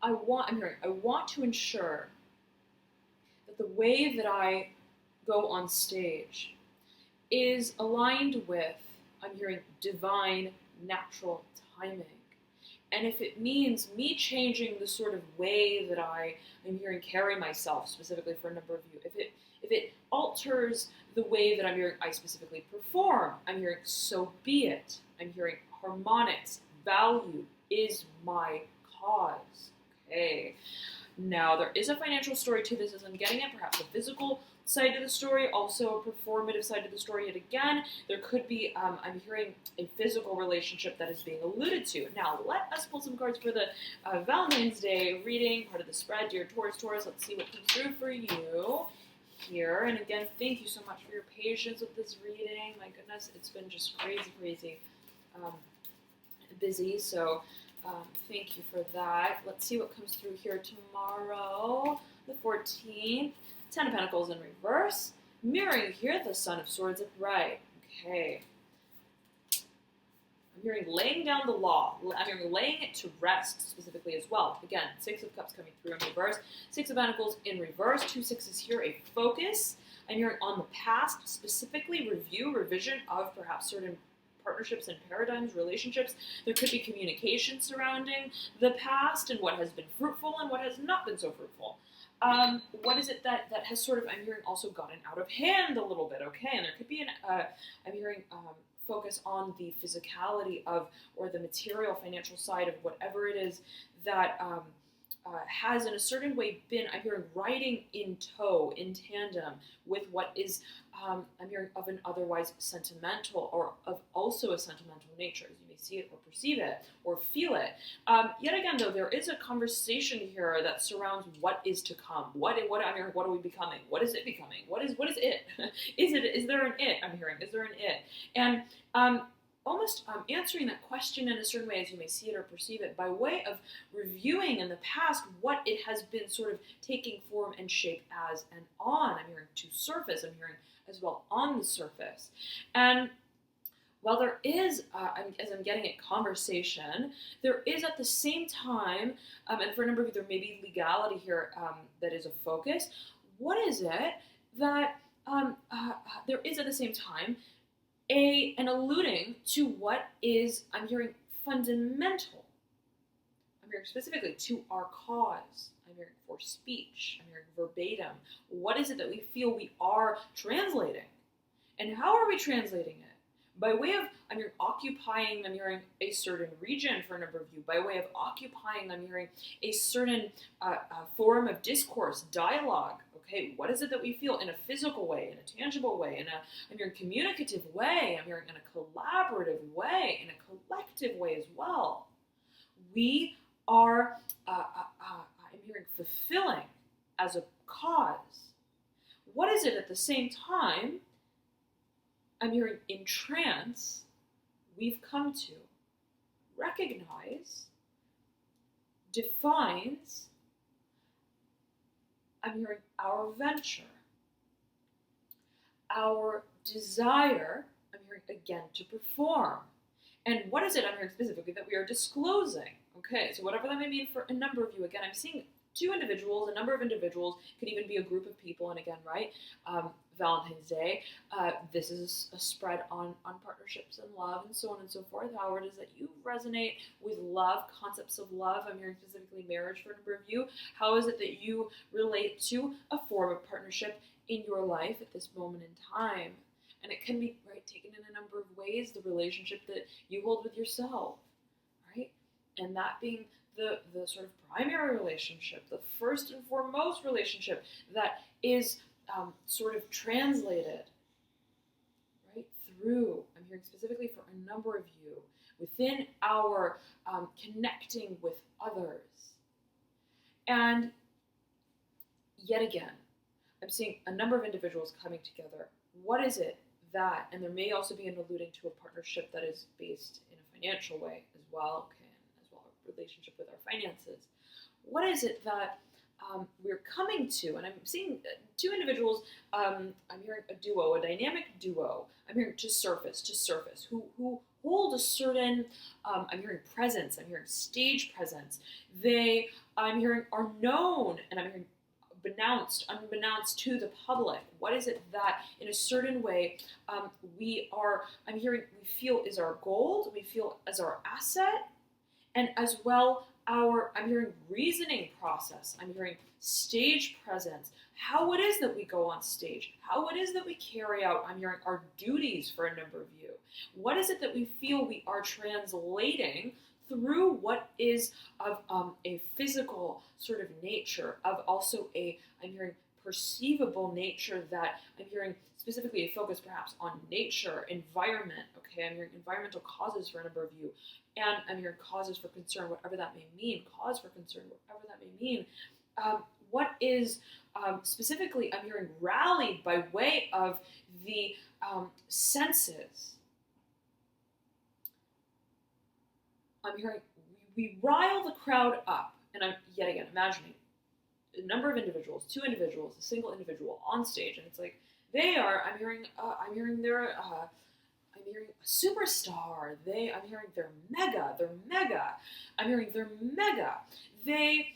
I want to ensure that the way that I go on stage is aligned with, I'm hearing, divine, natural timing. And if it means me changing the sort of way that I'm hearing carry myself, specifically for a number of you, if it alters the way that I'm hearing I specifically perform, I'm hearing so be it. I'm hearing harmonics, value is my cause. Okay. Now, there is a financial story to this as I'm getting it, perhaps a physical side to the story, also a performative side to the story yet again. There could be, I'm hearing a physical relationship that is being alluded to. Now, let us pull some cards for the Valentine's Day reading, part of the spread, dear Taurus. Let's see what comes through for you here. And again, thank you so much for your patience with this reading. My goodness, it's been just crazy busy, so thank you for that. Let's see what comes through here tomorrow, the 14th. Ten of Pentacles in reverse. Mirroring here, the Son of Swords upright. Okay. I'm hearing laying down the law. I'm hearing laying it to rest specifically as well. Again, Six of Cups coming through in reverse. Six of Pentacles in reverse. Two sixes here, a focus. I'm hearing on the past, specifically review, revision of perhaps certain partnerships and paradigms, relationships. There could be communication surrounding the past and what has been fruitful and what has not been so fruitful. What is it that has sort of, I'm hearing, also gotten out of hand a little bit, okay? And there could be I'm hearing focus on the physicality of, or the material, financial side of whatever it is that has in a certain way been, I'm hearing, riding in tow, in tandem with what is, I'm hearing, of an otherwise sentimental, or of also a sentimental nature, as you may see it or perceive it or feel it. Yet again, though, there is a conversation here that surrounds what is to come. What I'm hearing, what are we becoming? What is it becoming? What is it? Is there an it? I'm hearing, is there an it? And almost answering that question in a certain way as you may see it or perceive it, by way of reviewing in the past what it has been sort of taking form and shape as and on. I'm hearing to surface, I'm hearing as well on the surface. And while there is, as I'm getting at conversation, there is at the same time, and for a number of you there may be legality here that is a focus. What is it that there is at the same time an alluding to what is, I'm hearing, fundamental. I'm hearing specifically to our cause. I'm hearing for speech. I'm hearing verbatim. What is it that we feel we are translating? And how are we translating it? By way of, I'm hearing, occupying, I'm hearing, a certain region for a number of you. By way of occupying, I'm hearing, a certain form of discourse, dialogue. Okay, what is it that we feel in a physical way, in a tangible way, in a, I'm hearing, communicative way, I'm hearing, in a collaborative way, in a collective way as well. We are, I'm hearing, fulfilling as a cause. What is it at the same time, I'm hearing, in trance, we've come to recognize, defines, I'm hearing, our venture, our desire, I'm hearing, again, to perform. And what is it, I'm hearing, specifically, that we are disclosing? Okay, so whatever that may mean for a number of you. Again, I'm seeing two individuals, a number of individuals, could even be a group of people, and again, right, Valentine's Day, this is a spread on partnerships and love and so on and so forth. However, it is that you resonate with love, concepts of love. I'm hearing specifically marriage for a number of you. How is it that you relate to a form of partnership in your life at this moment in time? And it can be, right, taken in a number of ways, the relationship that you hold with yourself, right? And that being the sort of primary relationship, the first and foremost relationship that is sort of translated, right, through, I'm hearing specifically for a number of you, within our connecting with others. And yet again, I'm seeing a number of individuals coming together. What is it that, and there may also be an alluding to a partnership that is based in a financial way as well, okay, and as well a relationship with our finances. What is it that we're coming to? And I'm seeing two individuals, I'm hearing a duo, a dynamic duo, I'm hearing to surface, who hold a certain, I'm hearing presence, I'm hearing stage presence. They, I'm hearing, are known, and I'm hearing unbeknownst to the public. What is it that, in a certain way, we are, I'm hearing, we feel is our gold, we feel as our asset, and as well our, I'm hearing, reasoning process, I'm hearing stage presence, how it is that we go on stage, how it is that we carry out, I'm hearing, our duties for a number of you. What is it that we feel we are translating through what is of a physical sort of nature, of also a, I'm hearing, perceivable nature that I'm hearing specifically a focus perhaps on nature, environment, okay, I'm hearing environmental causes for a number of you, and I'm hearing causes for concern, whatever that may mean, cause for concern, whatever that may mean. What is specifically, I'm hearing, rallied by way of the senses. I'm hearing, we rile the crowd up, and I'm yet again imagining a number of individuals, two individuals, a single individual on stage, and it's like they are. I'm hearing they're. I'm hearing a superstar. I'm hearing they're mega. I'm hearing they're mega. They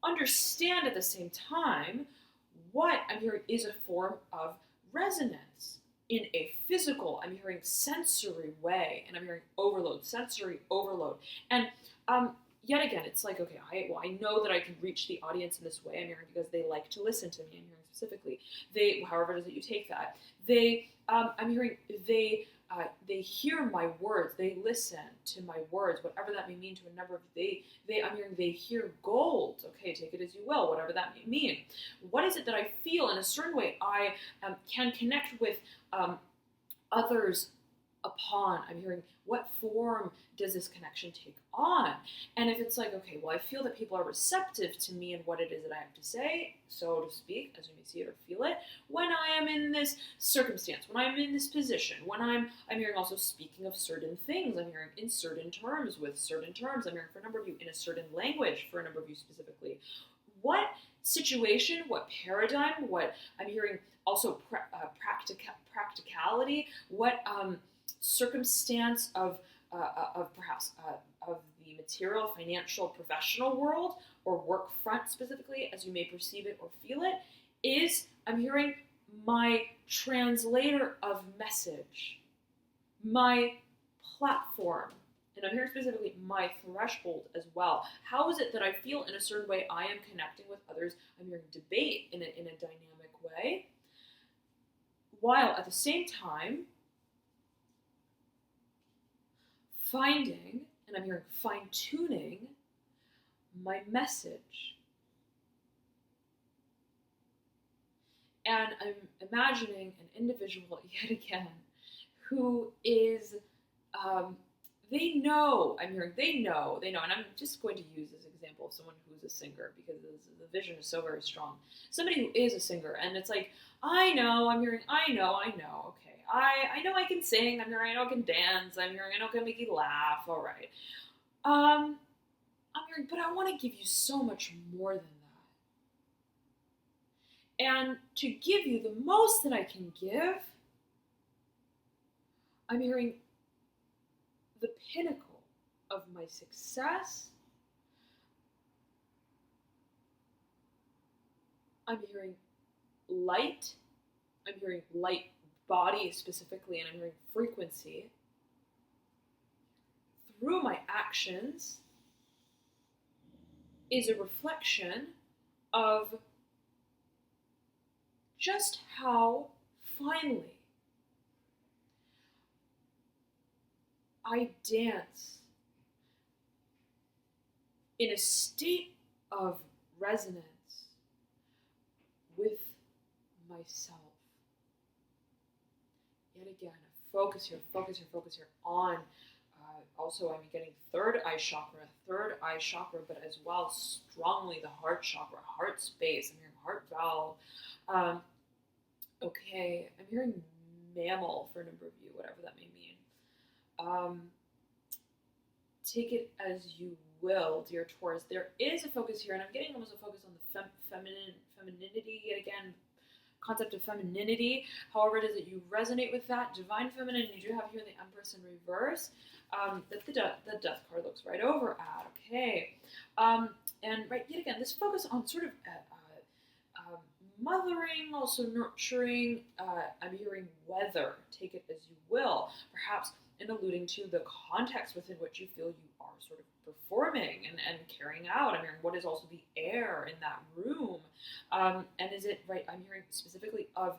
understand at the same time what I'm hearing is a form of resonance in a physical, I'm hearing, sensory way, and I'm hearing overload, sensory overload. And yet again, it's like, okay, I know that I can reach the audience in this way, I'm hearing, because they like to listen to me, I'm hearing specifically. They, however it is that you take that, they, I'm hearing, they hear my words, they listen to my words, whatever that may mean to a number of, I'm hearing, they hear gold, okay, take it as you will, whatever that may mean. What is it that I feel in a certain way I can connect with others upon, I'm hearing, what form does this connection take on? And if it's like, okay, well, I feel that people are receptive to me and what it is that I have to say, so to speak, as you may see it or feel it, when I am in this circumstance, when I'm in this position, when I'm hearing also speaking of certain things, I'm hearing in certain terms, with certain terms, I'm hearing for a number of you in a certain language, for a number of you specifically. What situation, what paradigm, what I'm hearing also practicality, what circumstance of perhaps of the material, financial, professional world, or work front specifically, as you may perceive it or feel it, is, I'm hearing, my translator of message, my platform, and I'm hearing specifically my threshold as well. How is it that I feel in a certain way I am connecting with others? I'm hearing debate in a dynamic way, while at the same time finding, and I'm hearing fine-tuning, my message. And I'm imagining an individual, yet again, who is, they know, they know, and I'm just going to use this example of someone who's a singer, because the vision is so very strong. Somebody who is a singer, and it's like, I know, okay. I know I can sing, I know I can dance, I know I can make you laugh, all right. But I want to give you so much more than that. And to give you the most that I can give, I'm hearing the pinnacle of my success. I'm hearing light. I'm hearing light body specifically, and I'm hearing frequency through my actions is a reflection of just how finely I dance in a state of resonance with myself. Yet again, focus here on, also I'm getting third eye chakra, but as well strongly the heart chakra, heart space, I'm hearing heart valve. Okay, I'm hearing mammal for a number of you, whatever that may mean. Take it as you will, dear Taurus. There is a focus here, and I'm getting almost a focus on the femininity, yet again, concept of femininity. However it is that you resonate with that divine feminine, you do have here the Empress in reverse, that the death card looks right over at. Okay, and right, yet again, this focus on sort of mothering, also nurturing. I'm hearing weather. Take it as you will, perhaps in alluding to the context within which you feel you are sort of performing and carrying out. I'm hearing what is also the air in that room, and is it right? I'm hearing specifically of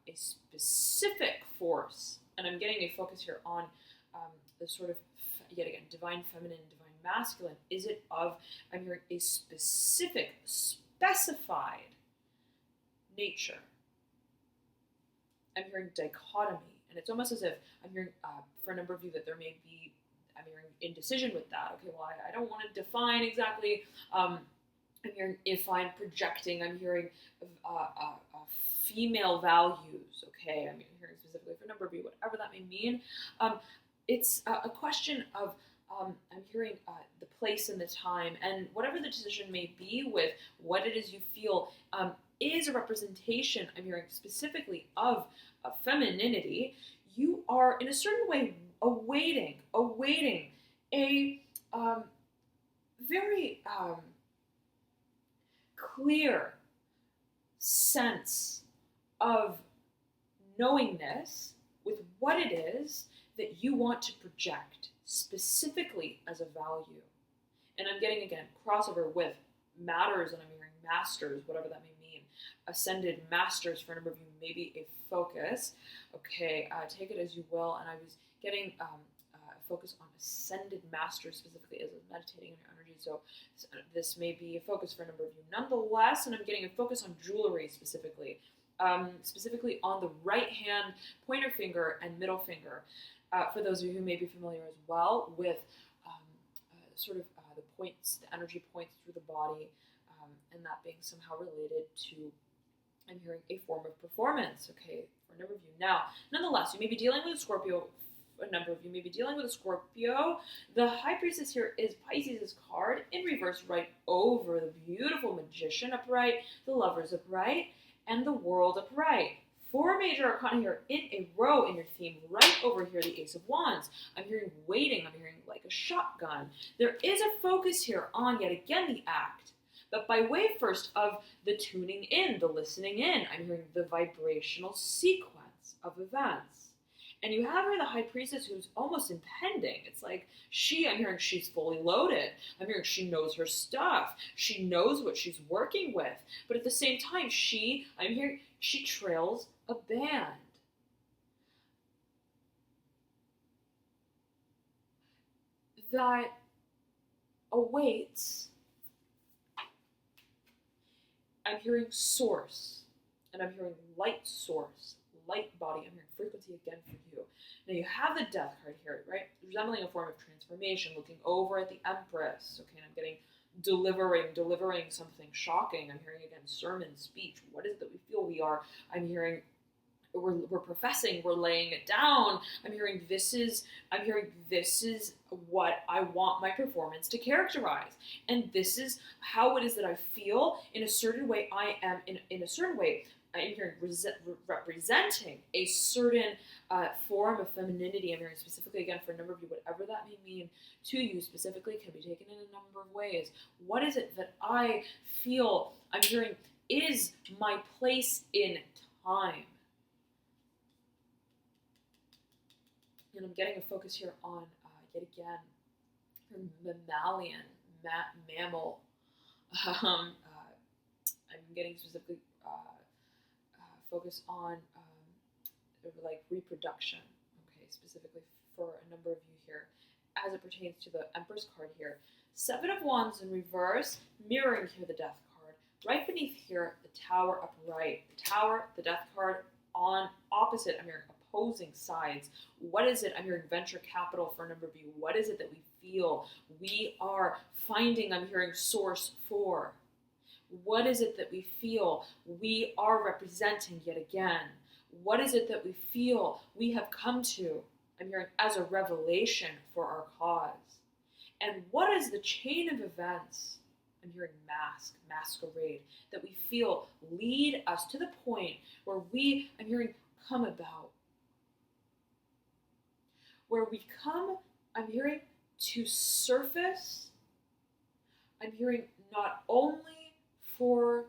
a specific force, and I'm getting a focus here on the sort of yet again divine feminine, divine masculine. Is it of, I'm hearing a specific, specified nature. I'm hearing dichotomy, and it's almost as if I'm hearing, for a number of you, that there may be, I'm hearing indecision with that. Okay, well, I don't want to define exactly, I'm hearing if I'm projecting, I'm hearing female values, okay, I'm hearing specifically for a number of you, whatever that may mean. It's a question of, I'm hearing the place and the time, and whatever the decision may be with what it is you feel is a representation, I'm hearing specifically of femininity. You are in a certain way awaiting a very clear sense of knowingness with what it is that you want to project specifically as a value. And I'm getting, again, crossover with matters, and I'm hearing masters, whatever that may mean. Ascended masters for a number of you, maybe a focus. Okay, take it as you will. And I was getting focus on ascended masters specifically as I was meditating on your energy. So this may be a focus for a number of you nonetheless, and I'm getting a focus on jewelry specifically. Specifically on the right hand pointer finger and middle finger. For those of you who may be familiar as well with the points, the energy points through the body, and that being somehow related to, I'm hearing, a form of performance, okay, for a number of you. Now, nonetheless, you may be dealing with a Scorpio. A number of you may be dealing with a Scorpio. The High Priestess here is Pisces' card in reverse right over the beautiful Magician upright, the Lovers upright, and the World upright. 4 major arcana here in a row in your theme, right over here, the Ace of Wands. I'm hearing waiting, I'm hearing like a shotgun. There is a focus here on, yet again, the act. But by way first of the tuning in, the listening in, I'm hearing the vibrational sequence of events. And you have her, the High Priestess, who's almost impending. It's like I'm hearing she's fully loaded. I'm hearing she knows her stuff. She knows what she's working with. But at the same time, I'm hearing she trails a band. That awaits. I'm hearing source. And I'm hearing light source. Light body, I'm hearing frequency again for you. Now you have the Death card here, right? Resembling a form of transformation, looking over at the Empress. Okay, and I'm getting delivering something shocking. I'm hearing again sermon, speech. What is it that we feel we are? I'm hearing we're professing, we're laying it down. I'm hearing this is what I want my performance to characterize. And this is how it is that I feel in a certain way. I am in a certain way. I'm hearing representing a certain form of femininity. I'm hearing specifically, again, for a number of you, whatever that may mean to you specifically can be taken in a number of ways. What is it that I feel, I'm hearing, is my place in time? And I'm getting a focus here on, yet again, mammalian, mammal. I'm getting specifically focus on like reproduction, okay, specifically for a number of you here, as it pertains to the Empress card here. 7 of Wands in reverse, mirroring here the Death card. Right beneath here, the Tower upright. The Tower, the Death card on opposite, I'm hearing opposing sides. What is it? I'm hearing venture capital for a number of you. What is it that we feel we are finding, I'm hearing source for? What is it that we feel we are representing yet again? What is it that we feel we have come to, I'm hearing, as a revelation for our cause? And what is the chain of events, I'm hearing masquerade, that we feel lead us to the point where we, I'm hearing, come about? Where we come, I'm hearing, to surface, I'm hearing not only for,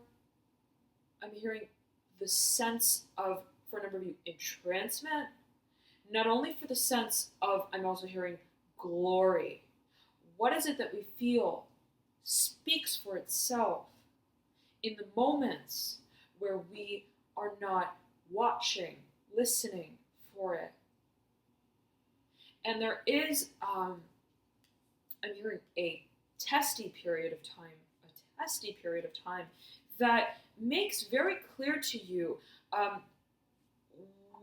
I'm hearing the sense of, for a number of you, entrancement, not only for the sense of, I'm also hearing glory. What is it that we feel speaks for itself in the moments where we are not watching, listening for it? And there is, I'm hearing a testy period of time that makes very clear to you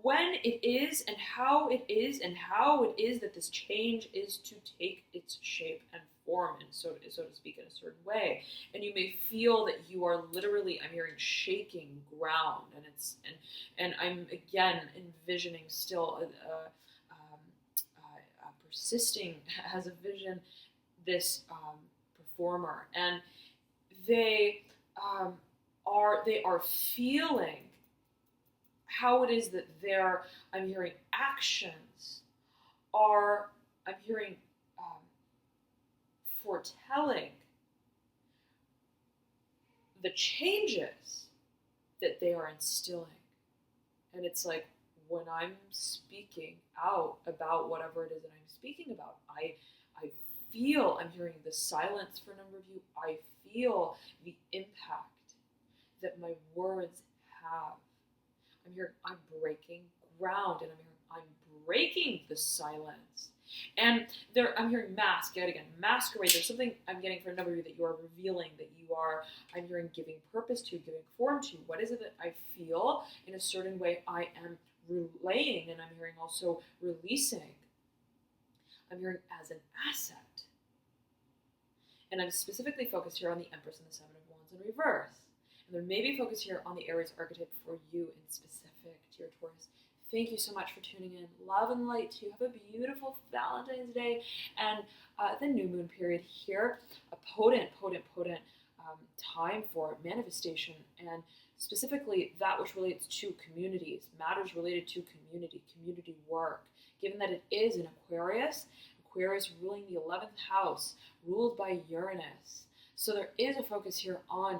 when it is and how it is that this change is to take its shape and form, and so to speak, in a certain way. And you may feel that you are literally, I'm hearing, shaking ground, and I'm again envisioning still persisting as a vision this performer, and they are feeling how it is that their, I'm hearing, actions are, I'm hearing, foretelling the changes that they are instilling. And it's like, when I'm speaking out about whatever it is that I'm speaking about, I feel, I'm hearing the silence for a number of you, I feel the impact that my words have. I'm hearing I'm breaking ground, and I'm hearing I'm breaking the silence And I'm hearing mask yet again, masquerade. There's something I'm getting for a number of you that you are revealing, that you are, I'm hearing giving purpose to, giving form to. What is it that I feel in a certain way I am relaying, and I'm hearing also releasing. I'm hearing as an asset. And I'm specifically focused here on the Empress and the Seven of Wands in reverse. And there may be focus here on the Aries archetype for you in specific, dear Taurus. Thank you so much for tuning in. Love and light to you. Have a beautiful Valentine's Day and the new moon period here. A potent time for manifestation, and specifically that which relates to communities, matters related to community work. Given that it is in Aquarius ruling the 11th house, ruled by Uranus. So there is a focus here on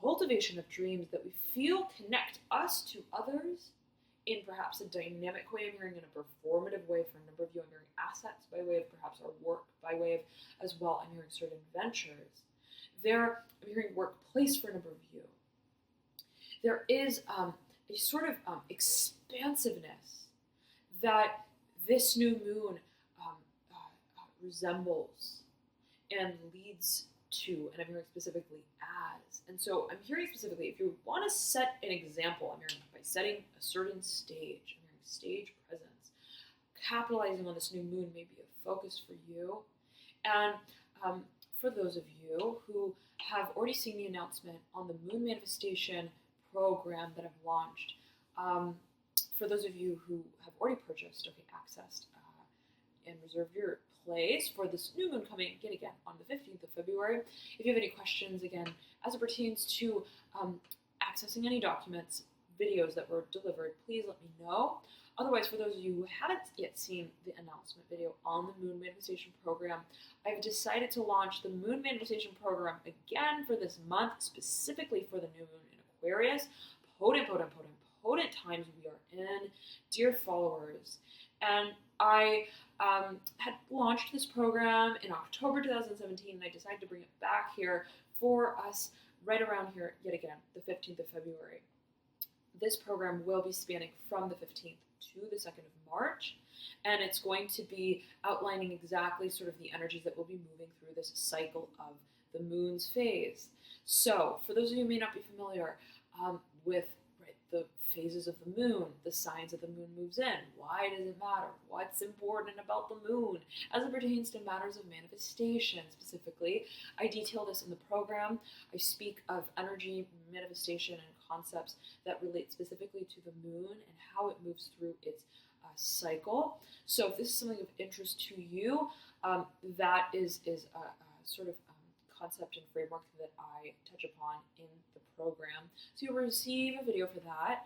cultivation of dreams that we feel connect us to others in perhaps a dynamic way. I'm hearing in a performative way for a number of you. I'm hearing assets by way of perhaps our work, by way of as well. I'm hearing certain ventures. I'm hearing workplace for a number of you. There is a sort of expansiveness that this new moon resembles and leads to, and I'm hearing specifically as. And so I'm hearing specifically, if you want to set an example, I'm hearing by setting a certain stage, I'm hearing stage presence, capitalizing on this new moon may be a focus for you. And for those of you who have already seen the announcement on the Moon Manifestation program that I've launched, for those of you who have already purchased, accessed, and reserved your place for this new moon coming yet again on the 15th of February. If you have any questions, again, as it pertains to accessing any documents, videos that were delivered, please let me know. Otherwise, for those of you who haven't yet seen the announcement video on the Moon Manifestation Program, I've decided to launch the Moon Manifestation Program again for this month, specifically for the new moon in Aquarius. Potent times we are in, dear followers. And I had launched this program in October 2017, and I decided to bring it back here for us right around here, yet again, the 15th of February. This program will be spanning from the 15th to the 2nd of March, and it's going to be outlining exactly sort of the energies that will be moving through this cycle of the moon's phase. So, for those of you who may not be familiar with the phases of the moon, the signs that the moon moves in, why does it matter, what's important about the moon as it pertains to matters of manifestation specifically. I detail this in the program. I speak of energy, manifestation, and concepts that relate specifically to the moon and how it moves through its cycle. So if this is something of interest to you, that is a sort of concept and framework that I touch upon in the program. So you'll receive a video for that,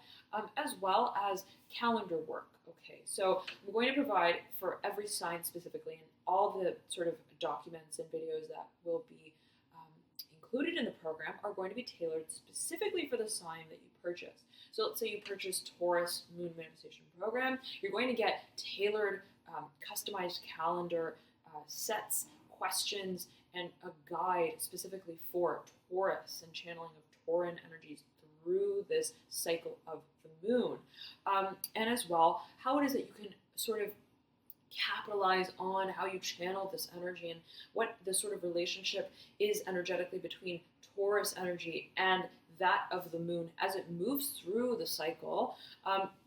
as well as calendar work. Okay, so I'm going to provide for every sign specifically, and all the sort of documents and videos that will be included in the program are going to be tailored specifically for the sign that you purchase. So let's say you purchase Taurus Moon Manifestation Program, you're going to get tailored, customized calendar sets, questions, and a guide specifically for Taurus and channeling of Tauran energies through this cycle of the moon. And as well, how it is that you can sort of capitalize on how you channel this energy and what the sort of relationship is energetically between Taurus energy and that of the moon as it moves through the cycle.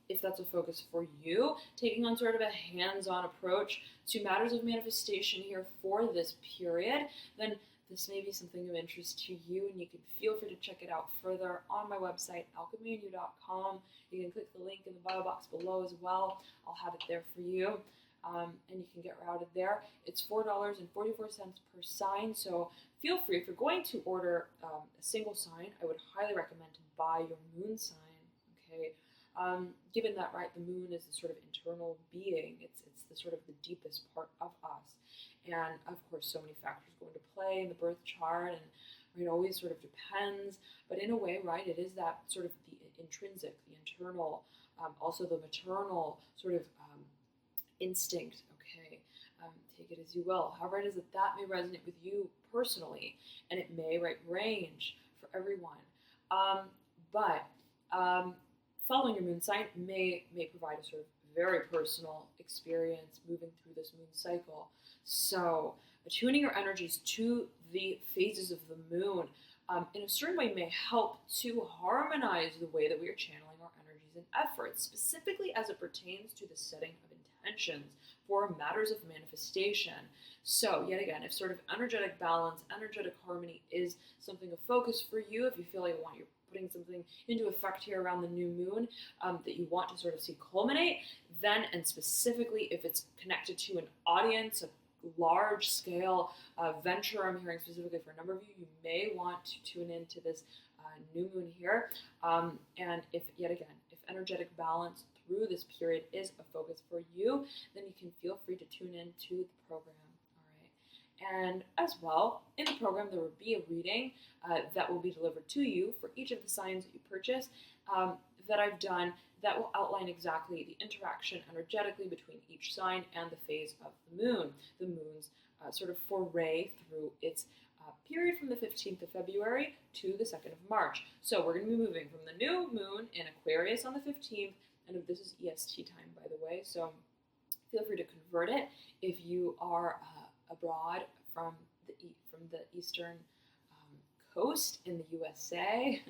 If that's a focus for you, taking on sort of a hands-on approach to matters of manifestation here for this period, then this may be something of interest to you, and you can feel free to check it out further on my website, alchemyandyou.com. You can click the link in the bio box below as well. I'll have it there for you, and you can get routed there. It's $4.44 per sign, so feel free. If you're going to order a single sign, I would highly recommend to buy your moon sign, okay? Given that, right, the moon is the sort of internal being. It's the sort of the deepest part of us. And, of course, so many factors go into play in the birth chart, and it always sort of depends. But in a way, right, it is that sort of the intrinsic, the internal, also the maternal sort of instinct, okay? Take it as you will. However it is that may resonate with you personally, and it may, right, range for everyone. But following your moon sign may provide a sort of very personal experience moving through this moon cycle. So attuning your energies to the phases of the moon in a certain way may help to harmonize the way that we are channeling our energies and efforts, specifically as it pertains to the setting of intentions for matters of manifestation. So yet again, if sort of energetic balance, energetic harmony is something of focus for you, if you feel like you're putting something into effect here around the new moon that you want to sort of see culminate, then, and specifically if it's connected to an audience, a large scale venture, I'm hearing specifically for a number of you, you may want to tune into this new moon here. And if, yet again, if energetic balance through this period is a focus for you, then you can feel free to tune into the program. And as well, in the program, there will be a reading that will be delivered to you for each of the signs that you purchase that I've done that will outline exactly the interaction energetically between each sign and the phase of the moon's sort of foray through its period from the 15th of February to the 2nd of March. So we're going to be moving from the new moon in Aquarius on the 15th, and this is EST time, by the way, so feel free to convert it if you are abroad from the eastern coast in the USA,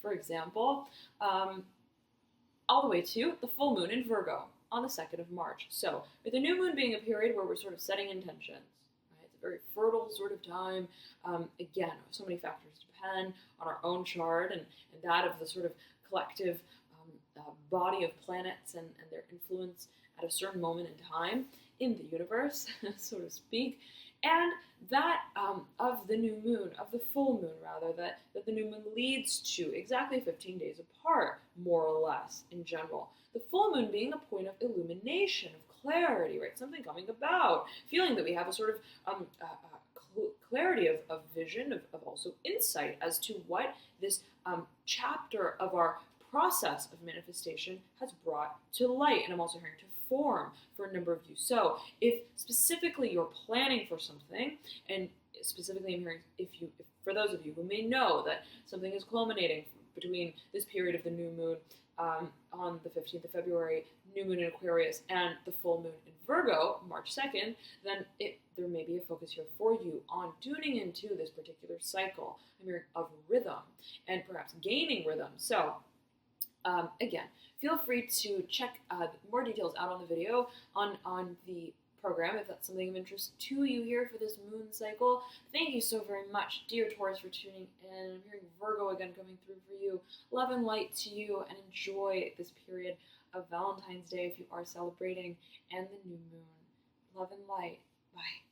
for example, all the way to the full moon in Virgo on the 2nd of March. So with the new moon being a period where we're sort of setting intentions, right? It's a very fertile sort of time. Again, so many factors depend on our own chart and that of the sort of collective body of planets and their influence at a certain moment in time in the universe, so to speak, and that of the new moon, of the full moon rather, that the new moon leads to exactly 15 days apart, more or less, in general. The full moon being a point of illumination, of clarity, right? Something coming about, feeling that we have a sort of clarity of vision, of also insight as to what this chapter of our process of manifestation has brought to light. And I'm also hearing to form for a number of you. So if specifically you're planning for something, and specifically I'm hearing if for those of you who may know that something is culminating between this period of the new moon on the 15th of February, new moon in Aquarius, and the full moon in Virgo, March 2nd, then there may be a focus here for you on tuning into this particular cycle, I'm hearing, of rhythm, and perhaps gaining rhythm. So again, feel free to check more details out on the video on the program if that's something of interest to you here for this moon cycle. Thank you so very much, dear Taurus, for tuning in. I'm hearing Virgo again coming through for you. Love and light to you, and enjoy this period of Valentine's Day if you are celebrating, and the new moon. Love and light. Bye.